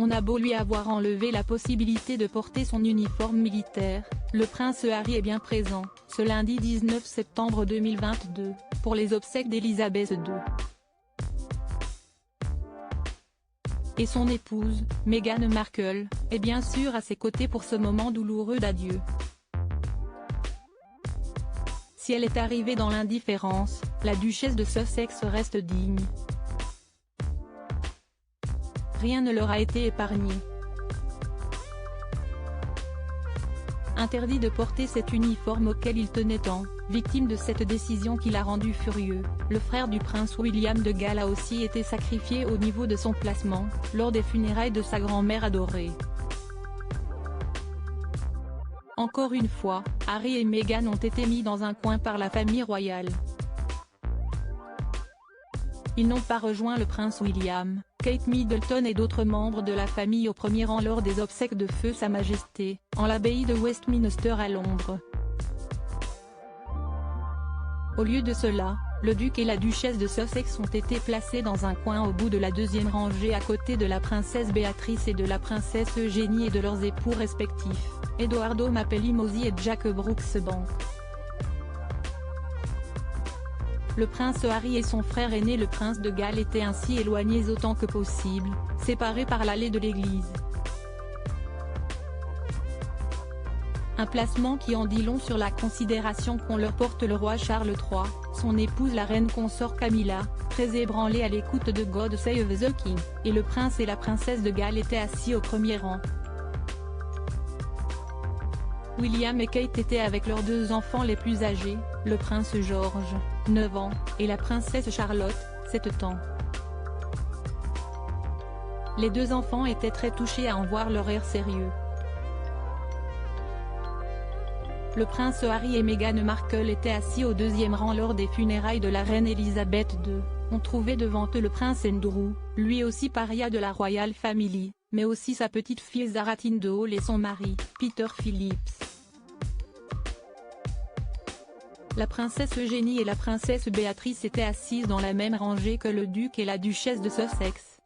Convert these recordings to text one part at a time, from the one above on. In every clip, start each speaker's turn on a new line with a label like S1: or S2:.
S1: On a beau lui avoir enlevé la possibilité de porter son uniforme militaire, le prince Harry est bien présent, ce lundi 19 septembre 2022, pour les obsèques d'Elisabeth II. Et son épouse, Meghan Markle, est bien sûr à ses côtés pour ce moment douloureux d'adieu. Si elle est arrivée dans l'indifférence, la duchesse de Sussex reste digne. Rien ne leur a été épargné. Interdit de porter cet uniforme auquel il tenait tant, victime de cette décision qui l'a rendu furieux, le frère du prince William de Galles a aussi été sacrifié au niveau de son placement, lors des funérailles de sa grand-mère adorée. Encore une fois, Harry et Meghan ont été mis dans un coin par la famille royale. Ils n'ont pas rejoint le prince William, Kate Middleton et d'autres membres de la famille au premier rang lors des obsèques de feu Sa Majesté, en l'abbaye de Westminster à Londres. Au lieu de cela, le duc et la duchesse de Sussex ont été placés dans un coin au bout de la deuxième rangée à côté de la princesse Béatrice et de la princesse Eugénie et de leurs époux respectifs, Edoardo Mapelli-Mozzi et Jack Brooks-Banks. Le prince Harry et son frère aîné le prince de Galles étaient ainsi éloignés autant que possible, séparés par l'allée de l'église. Un placement qui en dit long sur la considération qu'on leur porte le roi Charles III, son épouse la reine consort Camilla, très ébranlée à l'écoute de God Save the King, et le prince et la princesse de Galles étaient assis au premier rang. William et Kate étaient avec leurs deux enfants les plus âgés, le prince George, 9 ans, et la princesse Charlotte, 7 ans. Les deux enfants étaient très touchés à en voir leur air sérieux. Le prince Harry et Meghan Markle étaient assis au deuxième rang lors des funérailles de la reine Elisabeth II, on trouvait devant eux le prince Andrew, lui aussi paria de la Royal Family, mais aussi sa petite-fille Zaratine de Hall et son mari, Peter Phillips. La princesse Eugénie et la princesse Béatrice étaient assises dans la même rangée que le duc et la duchesse de Sussex.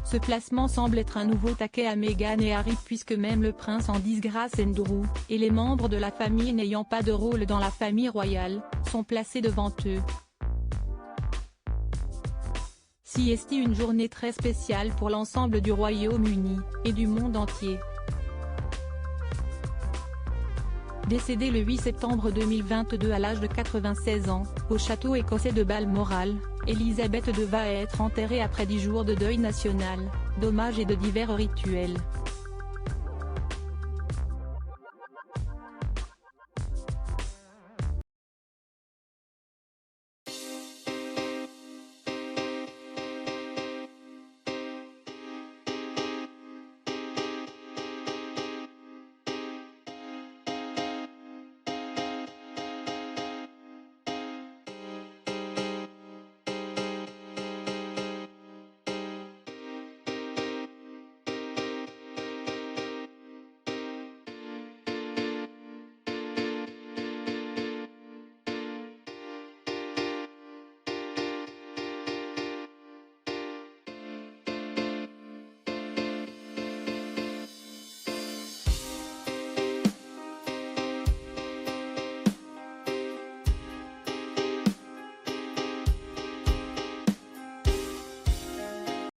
S1: Ce placement semble être un nouveau taquet à Meghan et Harry puisque même le prince en disgrâce Andrew, et les membres de la famille n'ayant pas de rôle dans la famille royale, sont placés devant eux. Si est une journée très spéciale pour l'ensemble du Royaume-Uni, et du monde entier. Décédée le 8 septembre 2022 à l'âge de 96 ans, au château écossais de Balmoral, Elisabeth II va être enterrée après 10 jours de deuil national, d'hommage et de divers rituels.